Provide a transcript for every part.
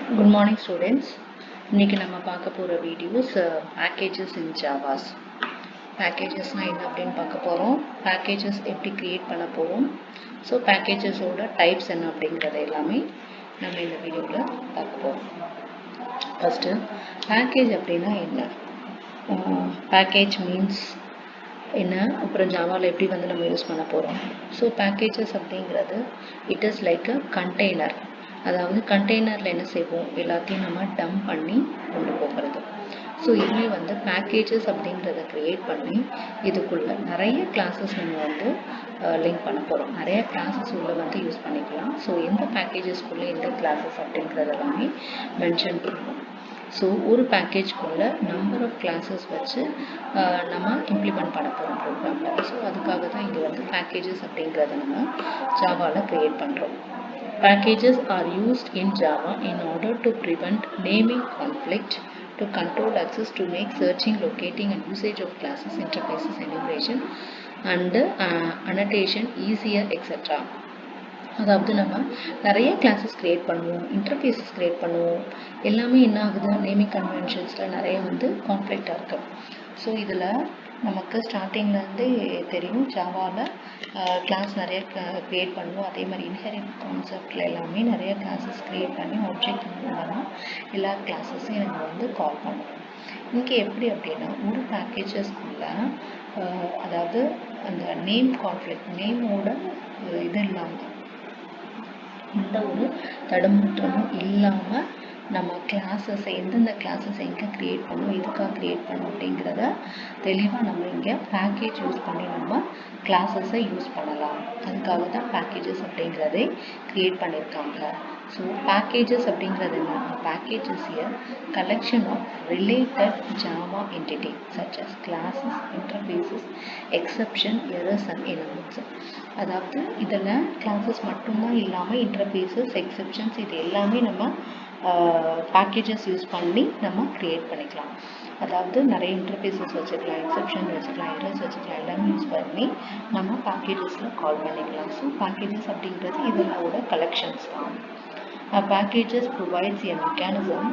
Good morning students. இன்னைக்கு நம்ம பார்க்க போற வீடியோஸ் packages in Javas. Packagesனா என்ன அப்படின்னு பார்க்க போறோம். Packages எப்படி கிரியேட் பண்ண போறோம். ஸோ பேக்கேஜஸோட டைப்ஸ் என்ன அப்படிங்கறது எல்லாமே நம்ம இந்த வீடியோல பார்க்க போறோம். ஃபர்ஸ்ட் பேக்கேஜ் அப்படின்னா என்ன? பேக்கேஜ் மீன்ஸ் என்ன, அப்புறம் ஜாவாவில் எப்படி வந்து நம்ம யூஸ் பண்ண போகிறோம். ஸோ பேக்கேஜஸ் அப்படிங்கிறது it is like a container. அதாவது கண்டெய்னரில் என்ன செய்வோம், எல்லாத்தையும் நம்ம டம்ப் பண்ணி கொண்டு போகிறது. ஸோ இதுவே வந்து பேக்கேஜஸ் அப்படிங்கிறத க்ரியேட் பண்ணி இதுக்குள்ளே நிறைய கிளாஸஸ் நம்ம வந்து லிங்க் பண்ண போகிறோம். நிறைய கிளாஸஸ் உள்ளே வந்து யூஸ் பண்ணிக்கலாம். ஸோ எந்த பேக்கேஜஸ்க்குள்ளே எந்த கிளாஸஸ் அப்படிங்கிறது எல்லாமே மென்ஷன் பண்ணுவோம். ஸோ ஒரு பேக்கேஜ்க்குள்ளே நம்பர் ஆஃப் கிளாஸஸ் வச்சு நம்ம இம்ப்ளிமெண்ட் பண்ண போகிறோம் ப்ரோக்ராமில். ஸோ அதுக்காக தான் இது வந்து பேக்கேஜஸ் அப்படிங்கிறத நம்ம ஜாவாவில் க்ரியேட் பண்ணுறோம். Packages are used in Java in order to prevent naming conflict, to control access, to make searching, locating and usage of classes, interfaces, enumeration and annotation easier, etc. அதாவது நம்ம நிறைய கிளாஸஸ் க்ரியேட் பண்ணுவோம், interfaces create பண்ணுவோம். எல்லாமே என்ன ஆகுது, naming கன்வென்ஷன்ஸில் நிறைய வந்து கான்ஃப்ளிக்டாக இருக்குது. ஸோ இதில் நமக்கு ஸ்டார்டிங்லேருந்தே தெரியும் ஜாவாவில் கிளாஸ் நிறைய க்ரியேட் பண்ணுவோம். அதே மாதிரி இன்ஹெரிட் கான்செப்டில் எல்லாமே நிறைய கிளாஸஸ் க்ரியேட் பண்ணி ஆப்ஜெக்ட் மூலமாக எல்லா கிளாஸஸையும் நம்ம வந்து கால் பண்ணுவோம். இங்கே எப்படி அப்படின்னா ஒரு பேக்கேஜஸ்க்குள்ள அதாவது அந்த நேம் கான்ஃப்ளிக்ட், நேமோட இது இல்லாமல் எந்த ஒரு தடுமாற்றமும் இல்லாமல் நம்ம கிளாஸஸை எந்தெந்த கிளாஸஸ் எங்கே க்ரியேட் பண்ணணும், எதுக்காக க்ரியேட் பண்ணணும் அப்படிங்கிறத தெளிவாக நம்ம இங்கே பேக்கேஜ் யூஸ் பண்ணி நம்ம கிளாஸஸை யூஸ் பண்ணலாம். அதுக்காக தான் பேக்கேஜஸ் அப்படிங்கிறதே க்ரியேட் பண்ணியிருக்காங்க. ஸோ பேக்கேஜஸ் அப்படிங்கிறது என்ன, packages are collection of related Java entity such as classes, interfaces, exception, errors and elements. அதாவது இதில் கிளாஸஸ் மட்டும்தான் இல்லாமல் இன்டர்ஃபேஸஸ், எக்ஸப்ஷன்ஸ் இது எல்லாமே நம்ம பேக்கேஜஸ் யூஸ் பண்ணி நம்ம க்ரியேட் பண்ணிக்கலாம். அதாவது நிறைய இன்டர்ஃபேஸஸ் வச்சுக்கலாம், எக்ஸப்ஷன் வச்சுக்கலாம், எரர்ஸ் வச்சுக்கலாம், எல்லாமே யூஸ் பண்ணி நம்ம பேக்கேஜஸில் கால் பண்ணிக்கலாம். ஸோ பேக்கேஜஸ் அப்படிங்கிறது இதனோட கலெக்ஷன்ஸ் தான். Packages provides a mechanism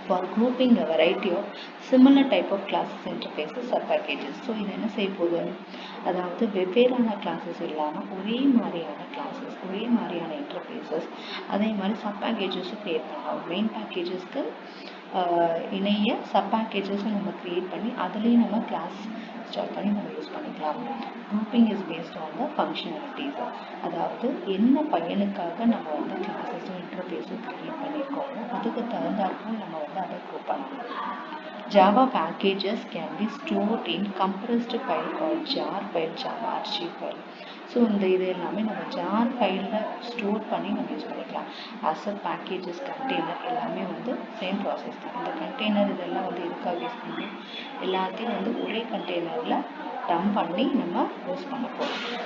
for grouping a variety of similar type of classes, interfaces or packages. So இது என்ன செய்ய போகுது, அதாவது வெவ்வேறான கிளாஸஸ் இல்லாமல் ஒரே மாதிரியான கிளாஸஸ், ஒரே மாதிரியான இன்டர்ஃபேஸஸ், அதே மாதிரி சப் பேக்கேஜஸும் க்ரியேட் பண்ணலாம். மெயின் பேக்கேஜஸ்க்கு இணைய சப் பேக்கேஜஸும் நம்ம க்ரியேட் பண்ணி அதுலேயும் நம்ம கிளாஸ் ஸ்டார்ட் பண்ணி நம்ம யூஸ் பண்ணிக்கலாம். Grouping is based on the functionalities. அதாவது என்ன பையனுக்காக நம்ம வந்து கிளாஸஸும் இன்டர்ஃபேஸும் க்ரியேட் பண்ணியிருக்கோமோ அதுக்கு தகுந்தாற்போல் நம்ம வந்து அதை குரூப் பண்ணலாம். Java packages can be stored in compressed file called jar file, Java archive file. So இந்த இது எல்லாமே நம்ம ஜார் ஃபைலில் ஸ்டோர் பண்ணி நம்ம யூஸ் பண்ணிக்கலாம். ஆஸ் அ பேக்கேஜஸ், கண்டெய்னர் எல்லாமே வந்து சேம் ப்ராசஸ் தான். இந்த கண்டெய்னர் இதெல்லாம் வந்து எதுக்காக யூஸ் பண்ணணும், எல்லாத்தையும் வந்து ஒரே கண்டெய்னரில் டம்ப் பண்ணி நம்ம யூஸ் பண்ண போகிறோம்.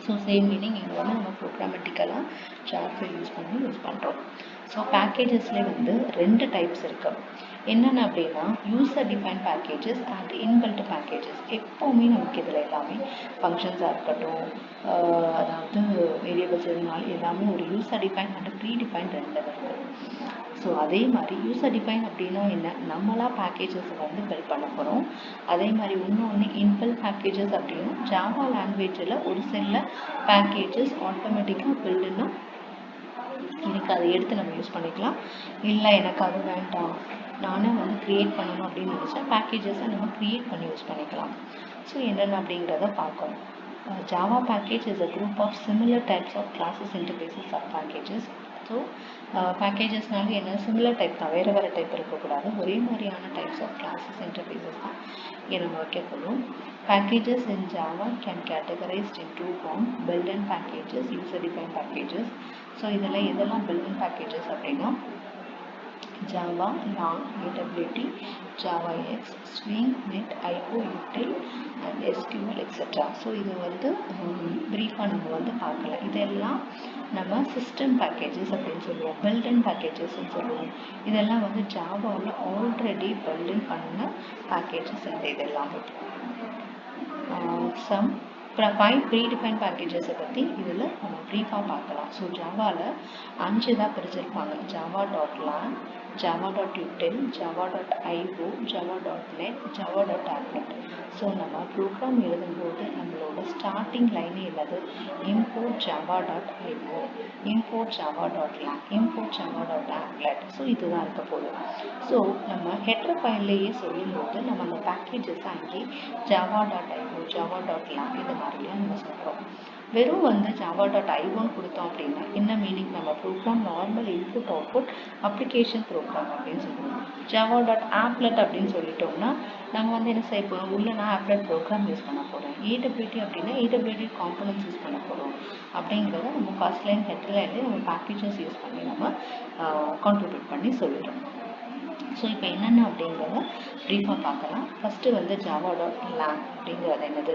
ஸோ சேம் மீனிங் இங்கே வந்து நம்ம ப்ரோக்ராமேட்டிக்கலாக ஜார் ஃபைல் யூஸ் பண்ணி யூஸ் பண்ணுறோம். ஸோ பேக்கேஜஸ்லேயே வந்து ரெண்டு டைப்ஸ் இருக்குது. என்னென்ன அப்படின்னா user define packages and inbuilt packages. எப்போவுமே நமக்கு இதில் எல்லாமே ஃபங்க்ஷன்ஸாக இருக்கட்டும், அதாவது வேரியபிள்ஸ் எதுனாலும் எல்லாமே ஒரு user define and predefine ரெண்டு இருக்குது. ஸோ அதே மாதிரி யூசர் டிஃபைன் அப்படின்னா என்ன, நம்மளாக பேக்கேஜஸை வந்து பில்ட் பண்ண போகிறோம். அதே மாதிரி இன்னொன்று இன்பில்ட் பேக்கேஜஸ் அப்படின்னா ஜாவா லாங்குவேஜில் ஒரு சில பேக்கேஜஸ் ஆட்டோமேட்டிக்காக பில்டுன்னா எனக்கு அதை எடுத்து நம்ம யூஸ் பண்ணிக்கலாம். இல்லை எனக்கு அது வேண்டாம், நானே வந்து க்ரியேட் பண்ணணும் அப்படின்னு நினச்சா பேக்கேஜஸை நம்ம க்ரியேட் பண்ணி யூஸ் பண்ணிக்கலாம். ஸோ என்னென்ன அப்படிங்கிறத பார்க்கணும். Java package is a group of similar types of classes, interfaces or packages. So பேக்கேஜஸ்னாலும் என்ன, சிமிலர் டைப் தான், வேறு வேறு டைப் இருக்கக்கூடாது, ஒரே மாதிரியான டைப்ஸ் ஆஃப் கிளாஸஸ், இன்டர்ஃபேஸஸ் தான் இங்கே நம்ம வைக்க போகிறோம். Packages in Java can categorized in two form, built in packages, user define packages. So இதில் எதெல்லாம் பில்ட் அண்ட் பேக்கேஜஸ் அப்படின்னா Java, Long, AWT, Java X, Swing, Net, IO, Util and SQL etc. So இது வந்து ப்ரீஃபாக நம்ம வந்து பார்க்கலாம். இதெல்லாம் நம்ம சிஸ்டம் பேக்கேஜஸ் அப்படின்னு சொல்லுவோம், பில்ட் அண்ட் பேக்கேஜஸ்ன்னு சொல்லுவோம். இதெல்லாம் வந்து ஜாவாவில் ஆல்ரெடி பில்ட் பண்ண பேக்கேஜஸ் இந்த இதெல்லாமே. Some 5 ப்ரீடிஃபைன் பேக்கேஜஸை பற்றி இதில் நம்ம ப்ரீஃபாக பார்க்கலாம். ஸோ ஜாவாவில் 5 தான் பிரிச்சிருப்பாங்க. java.lang, java.util, java.io, java.net, java.applet. So நம்ம ப்ரோக்ராம் எழுதும்போது நம்மளோட ஸ்டார்டிங் லைனே இல்லது import java.io, import java.lang, import java.applet. So இதுதான் இருக்க போகுது. ஸோ நம்ம ஹெட்டர் ஃபைல்லையே சொல்லும்போது நம்ம அந்த பேக்கேஜஸ் அங்கே java.io, java.lang இந்த மாதிரிலாம் நம்ம சொல்கிறோம். வெறும் வந்து java.io கொடுத்தோம் அப்படின்னா என்ன மீனிங், நம்ம program normal input output application program அப்படின்னு சொல்லுவோம். java.applet அப்படின்னு சொல்லிட்டோம்னா நம்ம வந்து என்ன செய்ய போகிறோம், உள்ள நான் applet ப்ரோக்ராம் யூஸ் பண்ண போகிறேன். AWT அப்படின்னா AWT காம்பனன்ட்ஸ் யூஸ் பண்ண போகிறோம் அப்படிங்கிறத நம்ம ஃபர்ஸ்ட் லைன் ஹெட்டர் லைன்லேயே நம்ம பேக்கேஜஸ் யூஸ் பண்ணி நம்ம கான்ட்ரிபியூட் பண்ணி சொல்லிடுறோம். ஸோ இப்போ என்னென்ன அப்படிங்கிறத ப்ரீஃபாக பார்க்கலாம். ஃபஸ்ட்டு வந்து java.lang அப்படிங்கிறது என்னது,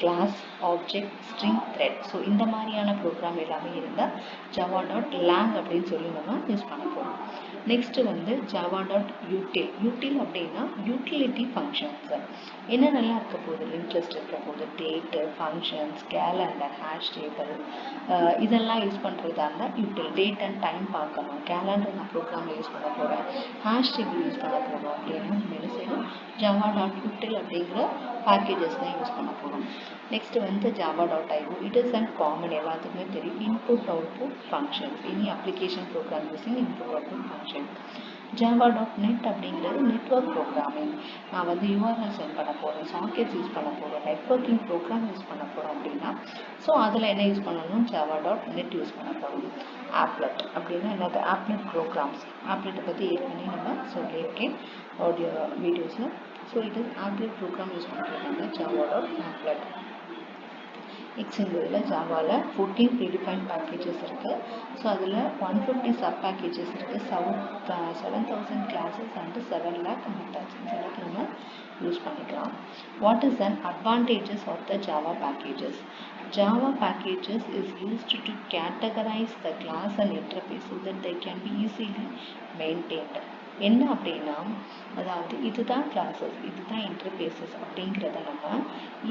class, object, string, thread. So இந்த மாதிரியான ப்ரோக்ராம் எல்லாமே இருந்தால் java.lang அப்படின்னு சொல்லி நம்ம யூஸ் பண்ண போகிறோம். நெக்ஸ்ட்டு வந்து java.util. util அப்படின்னா யூட்டிலிட்டி ஃபங்க்ஷன்ஸ். என்னென்னலாம் இருக்க போகுது, லிங்க் லிஸ்ட் இருக்க போகுது, date, functions, calendar, hash table, இதெல்லாம் யூஸ் பண்ணுறதா இருந்தால் யூட்டில். டேட் அண்ட் டைம் பார்க்கணும், கேலண்டர் நான் ப்ரோக்ராமில் யூஸ் பண்ண போகிறேன், ஹேஷ் டேபிள் யூஸ் பண்ண போகிறோம் அப்படின்னா நம்ம என்ன செய்யணும், java.util அப்படிங்கிற பேக்கேஜஸ் தான் யூஸ் பண்ண போகிறோம். நெக்ஸ்ட் வந்து java.io. It is and common, எல்லாத்துக்குமே தெரியும், input output functions. Any application program using input output function. java.net அப்படிங்கிறது நெட்வொர்க் ப்ரோக்ராமிங். நான் வந்து URL சென்ட் பண்ண போகிறேன், சாக்கெட்ஸ் யூஸ் பண்ண போகிறோம், நெட்வொர்க்கிங் ப்ரோக்ராம் யூஸ் பண்ண போகிறோம் அப்படின்னா ஸோ அதில் என்ன யூஸ் பண்ணணும், java.net யூஸ் பண்ண போகிறோம். applet அப்படின்னா என்னது, applet ப்ரோக்ராம்ஸ். applet பற்றி ஏற்கனவே நம்ம சொல்லியிருக்கேன் ஆடியோ வீடியோஸில். ஸோ இது applet ப்ரோக்ராம் யூஸ் பண்ணுறதுனால java.applet. எக்ஸாம்பிளில் ஜாவாவில் 14 ப்ரீடிஃபைன் பேக்கேஜஸ் இருக்குது. ஸோ அதில் 150 சப் பேக்கேஜஸ் இருக்குது. 7,000 கிளாஸஸ் அண்டு 7 lakh மெத்தட்ஸ் இதெல்லாம் நம்ம யூஸ் பண்ணிக்கலாம். What is an advantages of the Java packages? Java packages is used to categorize the class and interface so that they can be easily maintained. என்ன அப்படின்னா, அதாவது இதுதான் classes, இதுதான் interfaces அப்படிங்கிறத நம்ம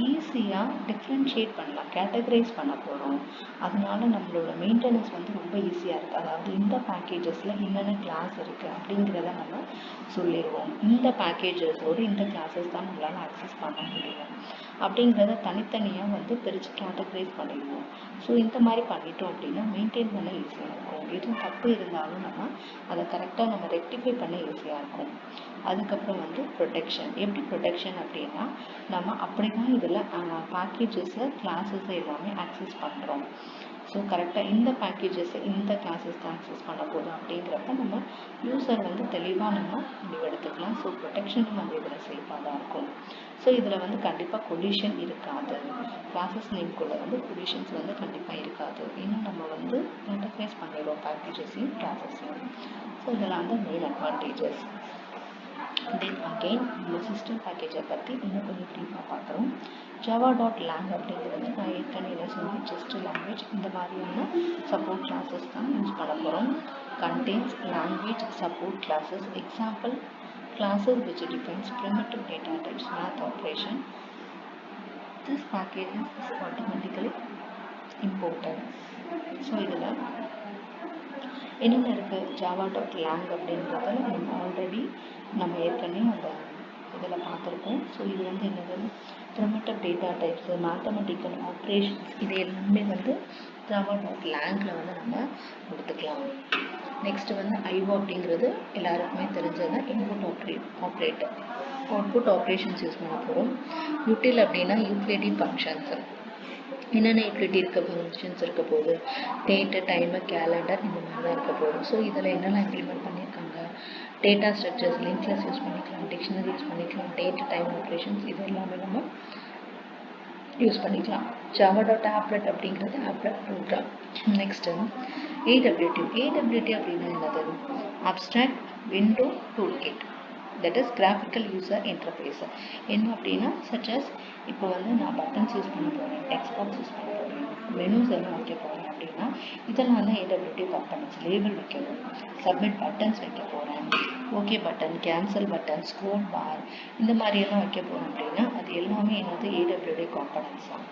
ஈஸியாக டிஃப்ரென்ஷியேட் பண்ணலாம், கேட்டகரைஸ் பண்ண போகிறோம். அதனால நம்மளோட மெயின்டெனன்ஸ் வந்து ரொம்ப ஈஸியாக இருக்குது. அதாவது இந்த பேக்கேஜஸில் என்னென்ன கிளாஸ் இருக்குது அப்படிங்கிறத நம்ம சொல்லிடுவோம். இந்த பேக்கேஜஸோடு இந்த கிளாஸஸ் தான் நம்மளால் ஆக்சஸ் பண்ண முடியும் அப்படிங்கிறத தனித்தனியாக வந்து பிரித்து கேட்டகரைஸ் பண்ணிடுவோம். ஸோ இந்த மாதிரி பண்ணிட்டோம் அப்படின்னா மெயின்டைன் பண்ண ஈஸியாக இருக்கும். எதுவும் தப்பு இருந்தாலும் நம்ம அதை கரெக்டாக நம்ம ரெக்டிஃபை பண்ண ஈஸியாக இருக்கும். அதுக்கப்புறம் வந்து ப்ரொடெக்ஷன். எப்படி ப்ரொடெக்ஷன் அப்படின்னா, நம்ம அப்படி தான் இதில் பேக்கேஜஸை கிளாஸஸை எல்லாமே ஆக்சஸ் பண்ணுறோம். ஸோ கரெக்டாக இந்த பேக்கேஜஸை இந்த கிளாஸஸ் தான் ஆக்சஸ் பண்ண போதும் அப்படிங்கிறப்ப நம்ம யூஸர் வந்து தெளிவாக நம்ம முடிவெடுத்துக்கலாம். ஸோ ப்ரொடெக்ஷனும் நம்ம இதில் சேஃபாக தான் இருக்கும். ஸோ இதில் வந்து கண்டிப்பாக கொலிஷன் இருக்காது. கிளாஸஸ் நேம்குள்ளே வந்து கொலிஷன்ஸ் வந்து கண்டிப்பாக இருக்காது. இன்னும் நம்ம வந்து கேட்டகரைஸ் பண்ணிடுவோம் பேக்கேஜஸையும் கிளாஸஸையும். ஸோ இதெல்லாம் வந்து மெயின் அட்வான்டேஜஸ். தென் அகெயின் இந்த சிஸ்டம் பேக்கேஜை பற்றி இன்னும் கொஞ்சம் ப்ரீஃபாக பார்க்குறோம். java.lang அப்படிங்கிறது நான் ஏற்கனவே சொன்னேன், ஜஸ்ட் லாங்குவேஜ். இந்த மாதிரியான சப்போர்ட் கிளாஸஸ் தான் யூஸ் பண்ண போகிறோம். Contains language support classes. Example classes which defines primitive data types, math operation. This package is automatically imported. So இதில் என்னென்ன இருக்குது, java.lang அப்படின்றதில் நம்ம ஏற்கனவே அந்த இதில் பார்த்துருக்கோம். ஸோ இது வந்து என்னது, primitive data types, mathematical operations, இது எல்லாமே வந்து java.langல வந்து நம்ம கொடுத்துக்கலாம். நெக்ஸ்ட்டு வந்து IO அப்படிங்கிறது எல்லாருக்குமே தெரிஞ்சது, அவுட்புட் ஆப்ரேஷன்ஸ் யூஸ் பண்ண போகிறோம். யூட்டில் அப்படின்னா யூட்டிலிட்டி ஃபங்க்ஷன்ஸ். என்னென்ன யூட்டிலிட்டி ஃபங்க்ஷன்ஸ் இருக்க போகுது, டேட்டு, டைமு, கேலண்டர், இந்த மாதிரி தான் இருக்க போகுது. ஸோ இதில் என்னெல்லாம் இம்ப்ளிமெண்ட் பண்ணியிருக்காங்க, data structures, link list use பண்ணிக்கலாம், டிக்ஷனரி யூஸ் பண்ணிக்கலாம், டேட்டு, டைம் ஆப்ரேஷன்ஸ், இது எல்லாமே நம்ம யூஸ் பண்ணிக்கலாம். java.applet அப்படிங்கிறது applet ப்ரோக்ராம். Next AWT. AWT அப்படின்னா என்னது, abstract window toolkit, that is graphical user interface. என்ன அப்படின்னா சச்சஸ் இப்போ வந்து நான் பட்டன்ஸ் யூஸ் பண்ண போகிறேன், டெக்ஸ்ட் பாக்ஸ் யூஸ் பண்ண போகிறேன், மெனுஸ் எல்லாம் வைக்க போகிறேன் அப்படின்னா இதெல்லாம் வந்து AWT காம்பனன்ட்ஸ். லேபிள் வைக்கணும், சப்மிட் பட்டன்ஸ் வைக்க போகிறேன், okay button, cancel button, scroll bar, இந்த மாதிரியெல்லாம் வைக்க போகிறோம் அப்படின்னா அது எல்லாமே என்னது AWT காம்பனன்ட்ஸ் தான்.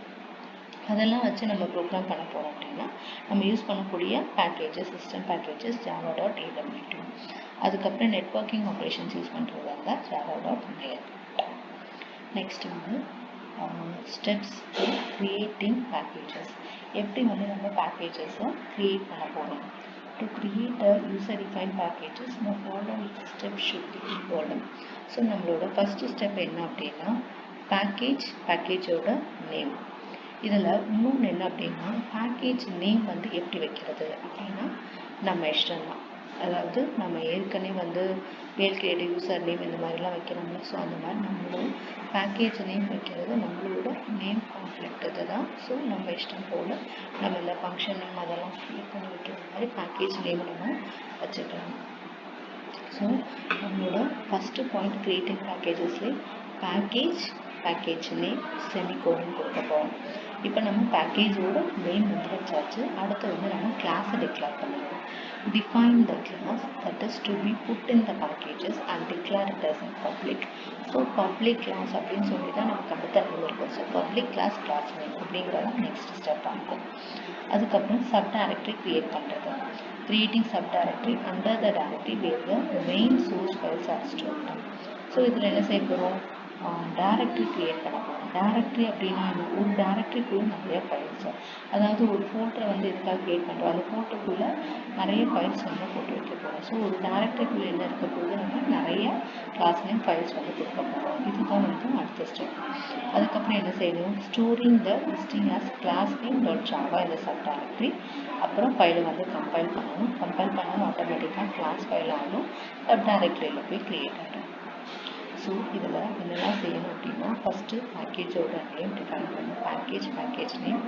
அதெல்லாம் வச்சு நம்ம ப்ரோக்ராம் பண்ண போகிறோம் அப்படின்னா நம்ம யூஸ் பண்ணக்கூடிய பேக்கேஜஸ் சிஸ்டம் பேக்கேஜஸ் java.aw2. அதுக்கப்புறம் நெட்வொர்க்கிங் ஆப்ரேஷன்ஸ் யூஸ் பண்ணுறதா இருந்தால் java.net. நெக்ஸ்ட் வந்து ஸ்டெப்ஸ் கிரியேட்டிங் பேக்கேஜஸ். எப்படி வந்து நம்ம பேக்கேஜஸை க்ரியேட் பண்ண போகிறோம். To create a user-defined packages, the following steps should be followed. So நம்மளோட ஃபஸ்ட்டு ஸ்டெப் என்ன அப்படின்னா பேக்கேஜோட நேம். இதில் இன்னொன்று என்ன அப்படின்னா பேக்கேஜ் நேம் வந்து எப்படி வைக்கிறது அப்படின்னா நம்ம இஷ்டம் தான். அதாவது நம்ம ஏற்கனவே வந்து மேல் கிரியேட் யூசர் நேம் இந்த மாதிரிலாம் வைக்கிறோம்ல. ஸோ அந்த மாதிரி நம்மளும் பேக்கேஜ் நேம் வைக்கிறது நம்மளோட நேம் கான்ஃப்ளிக்ட் இது தான். ஸோ நம்ம இஷ்டம் போல் நம்ம இந்த ஃபங்க்ஷன் நேம் அதெல்லாம் ஃபில் பண்ணி வைக்கிற மாதிரி பேக்கேஜ் நேம் நம்ம வச்சுக்கலாம். ஸோ நம்மளோட ஃபஸ்ட்டு பாயிண்ட் கிரியேட்டிங் பேக்கேஜஸ்லேயே பேக்கேஜ் நேம் செமிகோலன் கொடுக்க போகிறோம். இப்போ நம்ம பேக்கேஜோட நேம் வந்து வச்சாச்சு. அடுத்து வந்து நம்ம கிளாஸை டிக்ளேர் பண்ணுவோம். Define the class that is to be put in the packages and declare it as a public. So public class அப்படின்னு சொல்லி தான் நமக்கு அடுத்த நேம் இருக்கும். ஸோ பப்ளிக் கிளாஸ் நேம் அப்படிங்கிறத நெக்ஸ்ட் ஸ்டெப் ஆகும். அதுக்கப்புறம் சப் டைரக்டரி கிரியேட் பண்ணுறது. Creating subdirectory under the directory where the main source files are stored. So இதில் என்ன செய்ய போகிறோம், டைரக்டரி கிரியேட் பண்ண போகிறோம். டைரக்டரி அப்படின்னா ஒரு டைரக்டரிக்குள்ளே நிறைய ஃபைல்ஸ், அதாவது ஒரு ஃபோல்டரை வந்து எதுக்காக கிரியேட் பண்ணுறோம், அந்த ஃபோல்டருக்குள்ளே நிறைய ஃபைல்ஸ் வந்து போட்டு வைக்க போகிறோம். ஸோ ஒரு டைரக்டரிக்குள்ளே என்ன இருக்க போது நம்ம நிறைய கிளாஸ் நேம் ஃபைல்ஸ் வந்து கொடுக்க போகிறோம். இதுதான் வந்து அடுத்த ஸ்டெப். அதுக்கப்புறம் என்ன செய்யணும், storing the listing as class name dot Java இந்த சப் டைரக்டரி. அப்புறம் ஃபைலை வந்து கம்பைல் பண்ணணும். கம்பைல் பண்ணாலும் ஆட்டோமேட்டிக்காக கிளாஸ் ஃபைல் ஆகும், சப் டைரக்டரியில் போய் கிரியேட் ஆகிடும். ஸோ இதில் என்னெல்லாம் செய்யணும் அப்படின்னா ஃபஸ்ட்டு பேக்கேஜோட நேம் டிஃபைன் பண்ணணும். Package name.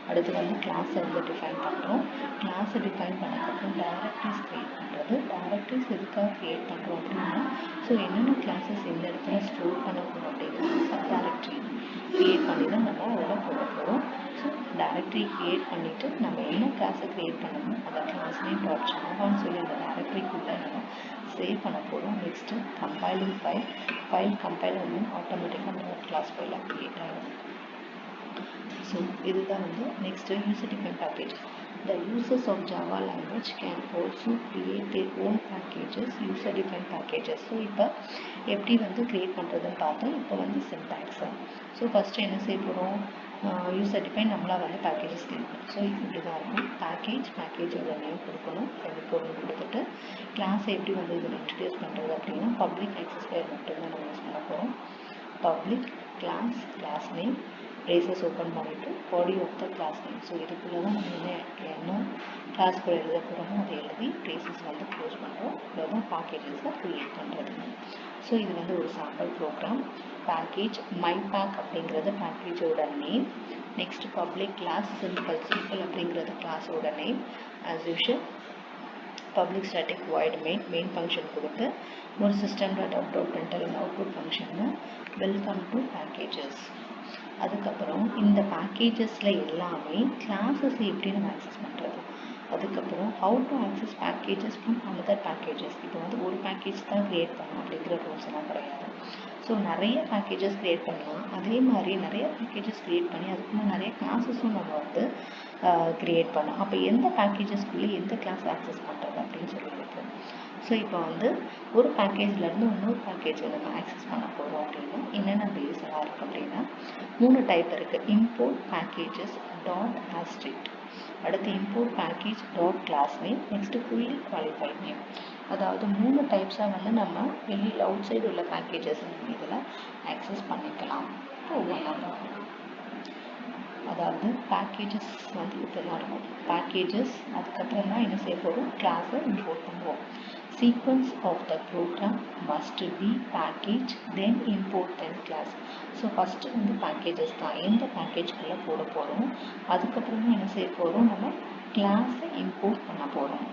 அடுத்து வந்து கிளாஸை வந்து டிஃபைன் பண்ணுறோம். கிளாஸை டிஃபைன் பண்ணதுக்கப்புறம் டைரக்டரிஸ் க்ரியேட் பண்ணுறது. டைரக்டரிஸ் எதுக்காக க்ரியேட் பண்ணுறோம் அப்படின்னா ஸோ என்னென்ன கிளாஸஸ் எந்த இடத்துல ஸ்டோர் பண்ண போகிறோம் அப்படிங்கிறது சப் டைரக்டரி க்ரியேட் பண்ணி தான் நம்ம அதில் போட போகிறோம். ஸோ டைரக்டரி க்ரியேட் பண்ணிவிட்டு நம்ம என்ன கிளாஸை க்ரியேட் பண்ணணும் அதை கிளாஸ் நேம் டாட் ஜாவான்னு சொல்லி அந்த டைரக்டரிக்குள்ளே நம்ம சேவ் பண்ண போகிறோம். நெக்ஸ்ட்டு கம்பைலிங் ஃபைல் கம்பைல் வந்து ஆட்டோமேட்டிக்காக டாட் கிளாஸ் ஃபைலாக க்ரியேட் ஆகும். ஸோ இதுதான் வந்து next user define package. The users of Java language can also create their own packages, user defined packages. So இப்போ எப்படி வந்து க்ரியேட் பண்ணுறதுன்னு பார்த்தோம். இப்போ வந்து சின்டாக்ஸு. ஸோ ஃபஸ்ட்டு என்ன செய்ய போகிறோம், யூசர் டிஃபைன் நம்மளாக வந்து பேக்கேஜஸ் க்ரியேட் பண்ணணும். ஸோ இப்படி தான் இருக்கும். பேக்கேஜோட நேம் கொடுக்கணும், செமிகோலன் கொடுத்துட்டு கிளாஸை எப்படி வந்து இதில் இன்ட்ரடியூஸ் பண்ணுறது அப்படின்னா பப்ளிக் ஆக்சஸ் ஃபைல் மட்டும்தான் நம்ம யூஸ் பண்ண போகிறோம். Public class name braces open பண்ணிவிட்டு body of the class name. So இதுக்குள்ளே தான் நம்ம என்ன கிளாஸ்க்குள்ளே எழுத போகிறோமோ அதை எழுதி braces வந்து க்ளோஸ் பண்ணுறோம். இதில் தான் பேக்கேஜஸை க்ரியேட் பண்ணுறது. ஸோ இது வந்து ஒரு சாம்பிள் ப்ரோக்ராம். பேக்கேஜ் மைபேக் அப்படிங்கிறது பேக்கேஜோட நேம். நெக்ஸ்ட் பப்ளிக் கிளாஸ் சிம்பிள் அப்படிங்கிறது கிளாஸோட நேம். As usual public static void main function கொடுத்து ஒரு system.out.println அவுட்புட் ஃபங்க்ஷன்னு வெல்கம் டு பேக்கேஜஸ். அதுக்கப்புறம் இந்த பேக்கேஜஸில் எல்லாமே கிளாஸஸ் எப்படி நம்ம ஆக்சஸ் பண்ணுறது. அதுக்கப்புறம் how to access packages from another packages. இப்போ வந்து ஒரு பேக்கேஜ் தான் க்ரியேட் பண்ணணும் அப்படிங்கிற ரூல்ஸ் எல்லாம் கிடையாது. ஸோ நிறைய பேக்கேஜஸ் க்ரியேட் பண்ணலாம். அதே மாதிரி நிறைய பேக்கேஜஸ் க்ரியேட் பண்ணி அதுக்குள்ள நிறைய கிளாஸஸும் நம்ம வந்து க்ரியேட் பண்ணலாம். அப்போ எந்த பேக்கேஜஸ்க்குள்ளே எந்த கிளாஸ் ஆக்சஸ் பண்ணுறது அப்படின்னு சொல்லியிருக்கு. ஸோ இப்போ வந்து ஒரு பேக்கேஜ்லேருந்து இன்னொரு பேக்கேஜை நம்ம ஆக்சஸ் பண்ண போகிறோம் அப்படின்னா என்னென்ன பேஸ் எல்லாம் இருக்குது அப்படின்னா 3 டைப் இருக்குது. இம்போர்ட் பேக்கேஜஸ் டாட் ஆஸ்ட்ரிக்ட், அடுத்து import package dot class name, next fully qualified name. அதாவது 3 டைப்ஸாக வந்து நம்ம வெளியில் அவுட் சைடு உள்ள பேக்கேஜஸ் நம்ம இதில் ஆக்சஸ் பண்ணிக்கலாம். ஒவ்வொன்றா அதாவது பேக்கேஜஸ் வந்து இப்படிலாம் இருக்கும். பேக்கேஜஸ் அதுக்கப்புறம் தான் என்ன செய்ய போகிறோம், கிளாஸை இம்போர்ட் பண்ணுவோம். Sequence of the program must be package then import then class. So first வந்து பேக்கேஜஸ் தான் எந்த பேக்கேஜ்குள்ளே போட போகிறோம். அதுக்கப்புறமா என்ன செய்ய போகிறோம், நம்ம கிளாஸை இம்போர்ட் பண்ண போகிறோம்.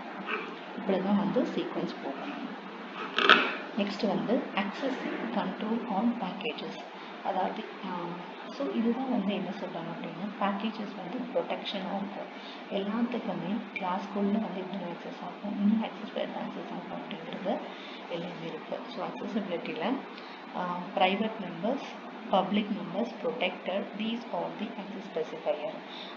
இப்படி தான் வந்து சீக்வன்ஸ் போகணும். நெக்ஸ்ட் வந்து accessing control on packages. அதாவது ஸோ இதுதான் வந்து என்ன சொல்கிறாங்க அப்படின்னா பேக்கேஜஸ் வந்து ப்ரொடெக்ஷனாக இருக்கும். எல்லாத்துக்குமே கிளாஸ்க்குள்ளே வந்து இன்னும் ஆக்சஸ் ஆகும், இன்னும் ஆக்சஸ் வேறு ஆக்சஸ் ஆகும் அப்படிங்கிறது எல்லாமே இருக்குது. ஸோ அக்சசிபிலிட்டியில் private members, public members protected. These are the access specifier.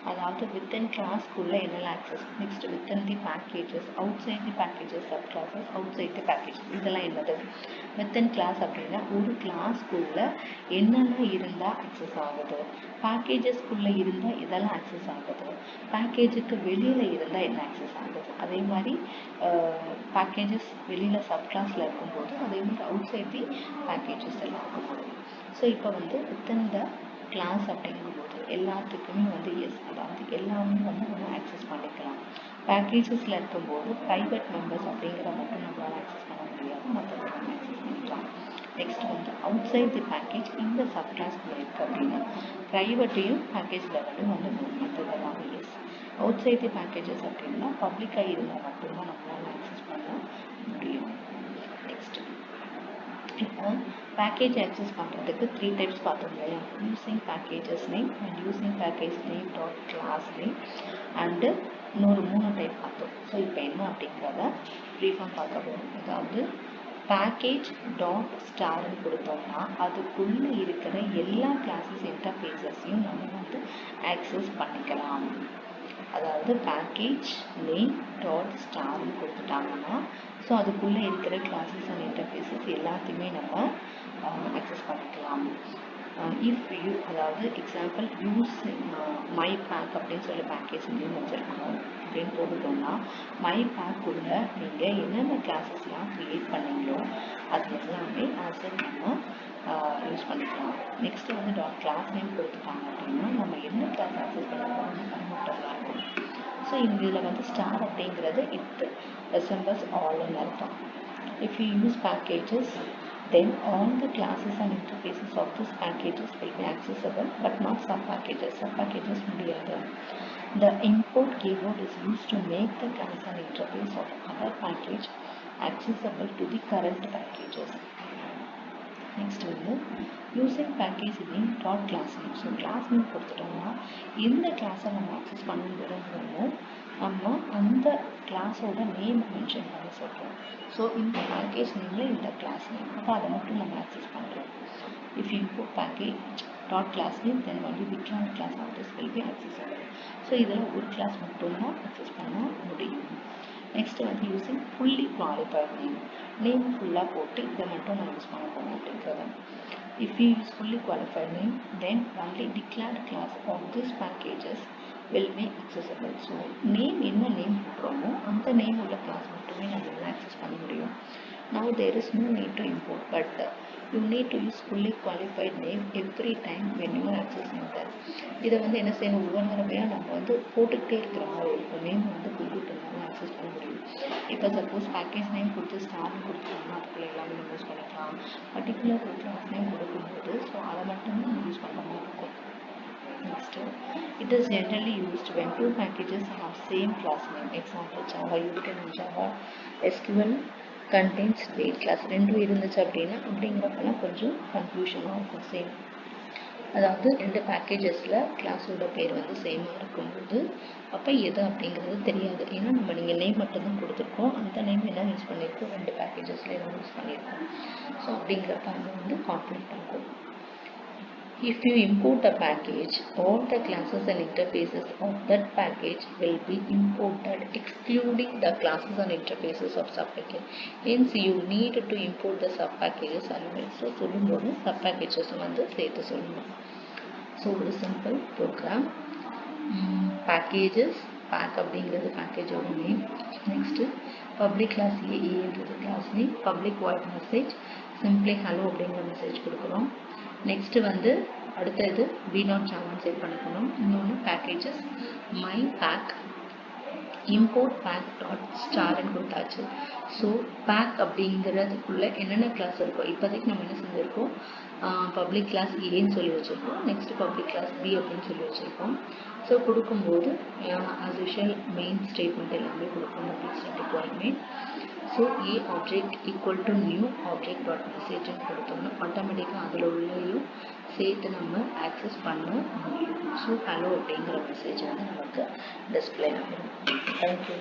அதாவது within class குள்ள என்னெல்லாம் access, next within the packages, outside the packages, subclasses, outside the packages, இதெல்லாம் என்னது? within class அப்படின்னா ஒரு class குள்ள என்னெல்லாம் இருந்தா access ஆகுது, packages குள்ள இருந்தா இதெல்லாம் access ஆகுது, packageக்கு வெளியில இருந்தா என்ன access ஆகுது, அதே மாதிரி packages வெளியில subclassல இருக்கும்போது அதே மாதிரி outside the packages எல்லாம் இருக்கும்போது. ஸோ இப்போ வந்து within the class அப்படிங்கும்போது எல்லாத்துக்குமே வந்து எஸ், அதாவது எல்லாமே வந்து நம்ம ஆக்சஸ் பண்ணிக்கலாம். பேக்கேஜஸில் இருக்கும்போது ப்ரைவேட் மெம்பர்ஸ் அப்படிங்கிற மட்டும் நம்மளால் ஆக்சஸ் பண்ண முடியாது, மற்றதை நம்ம ஆக்சஸ் பண்ணிக்கலாம். நெக்ஸ்ட் வந்து அவுட் சைட் தி பேக்கேஜ் இந்த சப்கிளாஸ்ல இருக்குது அப்படின்னா ப்ரைவேட்டையும் பேக்கேஜ் லெவலையும் வந்து மற்றதெல்லாம் எஸ். அவுட் சைட் தி பேக்கேஜஸ் அப்படின்னா பப்ளிக்காக இருந்தால் மட்டும்தான் நம்மளால் ஆக்சஸ் பண்ண முடியும். நெக்ஸ்ட் இப்போ பேக்கேஜ் ஆக்சஸ் பண்ணுறதுக்கு 3 டைப்ஸ் பார்த்தோம் இல்லையா, using packages name and using package name dot class name and இன்னொரு 3 டைப் பார்த்தோம். ஸோ இப்போ என்ன அப்படிங்கிறத ப்ரீஃபாக பார்க்க போகிறோம். அதாவது பேக்கேஜ் டாட் ஸ்டார்னு கொடுத்தோம்னா அதுக்குள்ளே இருக்கிற எல்லா கிளாஸஸ் இன்டர்ஃபேஸஸையும் நம்ம வந்து ஆக்சஸ் பண்ணிக்கலாம். அதாவது பேக்கேஜ் நேம் டாட் ஸ்டார்னு கொடுத்துட்டாங்கன்னா ஸோ அதுக்குள்ளே இருக்கிற கிளாஸஸ் அண்ட் இன்டர்ஃபேஸஸ் எல்லாத்தையுமே நம்ம ஆக்சஸ் பண்ணிக்கலாம். இஃப் யூ, அதாவது எக்ஸாம்பிள் யூஸ் மை பேக் அப்படின்னு சொல்லி பேக்கேஜ் நேம் வச்சுருக்கோம் அப்படின்னு போட்டுட்டோம்னா மை பேக்குள்ள நீங்கள் என்னென்ன கிளாஸஸ்லாம் க்ரியேட் பண்ணீங்களோ அது எல்லாமே ஆசர் நம்ம யூஸ் பண்ணிக்கலாம். நெக்ஸ்ட்டு வந்து டாட் கிளாஸ் நேம் கொடுத்துட்டாங்க அப்படின்னா நம்ம என்ன கிளாஸ் ஆக்சஸ் பண்ணிக்கிறோம்னு கன்வெர்ட்டர்லாம் இருக்கும். ஸோ இதில் வந்து ஸ்டார் அப்படிங்கிறது இட் resembles all in அர்த்தம். If you use packages, then all the classes and interfaces of these packages will be accessible, but not sub-packages. Sub-packages முடியாது. The import keyword is used to make the class and interface of other package accessible to the current packages. Next வந்து using package name dot class name. So class name கொடுத்துட்டோம்னா எந்த கிளாஸை நம்ம access பண்ண விரும்புகிறோமோ நம்ம அந்த கிளாஸோட நேம் மென்ஷன் பண்ணி சொல்கிறோம். ஸோ இந்த பேக்கேஜ் நேமில் இந்த கிளாஸ் நேம், அப்போ அதை மட்டும் நம்ம ஆக்சஸ் பண்ணுறோம். If you import package dot class name then only the class of this will be accessible. So இதில் ஒரு கிளாஸ் மட்டும்தான் ஆக்சஸ் பண்ண முடியும். நெக்ஸ்ட் வந்து யூஸிங் ஃபுல்லி குவாலிஃபைட் நேம் ஃபுல்லாக போட்டு இதை மட்டும் நான் யூஸ் பண்ண போகிறேன் அப்படிங்கிறது. If you use fully qualified name then only declared class of this packages will be accessible. So name என்ன நேம் போடுறோமோ அந்த நேம் உள்ள கிளாஸ் மட்டுமே நம்மளால் ஆக்சஸ் பண்ண முடியும். Now there is no need to import, but you need to use fully qualified name every time when you are accessing that. இதை வந்து என்ன செய்யணும், ஒவ்வொரு தடவையாக நம்ம வந்து போட்டுக்கிட்டே இருக்கிற மாதிரி இருக்கும். நேம் வந்து கொடுத்துட்டோம்னா ஆக்சஸ் பண்ண முடியும். இப்போ சப்போஸ் பேக்கேஜ் நேம் கொடுத்து ஸ்டார்னு கொடுத்துட்டோம்னா அதுக்குள்ள எல்லாமே நம்ம யூஸ் பண்ணிக்கலாம். பர்டிகுலர் ஒரு கிளாஸ் நேம் கொடுக்கும்போது ஸோ அதை மட்டும் நம்ம யூஸ் பண்ண மாதிரி இருக்கும். Next, it is generally used when two packages have same class name. Example, Java util and Java SQL contains date class. ரெண்டும் இருந்துச்சு அப்படிங்கிறப்பெல்லாம் கொஞ்சம் கன்ஃபியூஷனாக இருக்கும். சேம், அதாவது ரெண்டு பேக்கேஜஸில் கிளாஸோட பேர் வந்து சேமாக இருக்கும்போது அப்போ எது அப்படிங்கிறது தெரியாது. ஏன்னா நம்ம நீங்கள் நேம் மட்டும்தான் கொடுத்துருக்கோம், அந்த நேம் என்ன யூஸ் பண்ணியிருக்கோம், ரெண்டு பேக்கேஜஸில் என்ன யூஸ் பண்ணியிருக்கோம். ஸோ அப்படிங்கிறப்ப அது வந்து கான்ஃப்ளிக்ட் ஆகும். If you import a package, all the classes and interfaces of that package will be imported, excluding the classes and interfaces of subpackage. Hence, you need to import the subpackages as well. So, சொல்லும்போது subpackages வந்து சேர்த்து சொல்லணும். So, ஒரு simple program. Packages, pack அப்படிங்கிறது பேக்கேஜோட name. Next public class ஏன்றது class name, public void message simply hello அப்படிங்கிற message கொடுக்குறோம். நெக்ஸ்ட்டு வந்து அடுத்தது V0 ஜாவான்னு செட் பண்ணிக்கணும். இன்னொன்று packages my pack import pack dot ஸ்டார்னு கொடுத்தாச்சு. ஸோ பேக் அப்படிங்கிறதுக்குள்ளே என்னென்ன கிளாஸ் இருக்கோ இப்போதைக்கு நம்ம என்ன செஞ்சுருக்கோம், பப்ளிக் கிளாஸ் ஏன்னு சொல்லி வச்சுருக்கோம். நெக்ஸ்ட்டு பப்ளிக் கிளாஸ் பி அப்படின்னு சொல்லி வச்சுருக்கோம். ஸோ கொடுக்கும்போது as usual மெயின் ஸ்டேட்மெண்ட் எல்லாமே கொடுக்கணும். Public static void main. So a object equal to new object dot மெசேஜ்னு கொடுத்தோம்னா ஆட்டோமேட்டிக்காக அதில் உள்ளேயும் சேர்த்து நம்ம ஆக்சஸ் பண்ண முடியும். ஸோ ஹலோ அப்படிங்கிற மெசேஜ் வந்து நமக்கு டிஸ்பிளே ஆகிடும். தேங்க்யூ.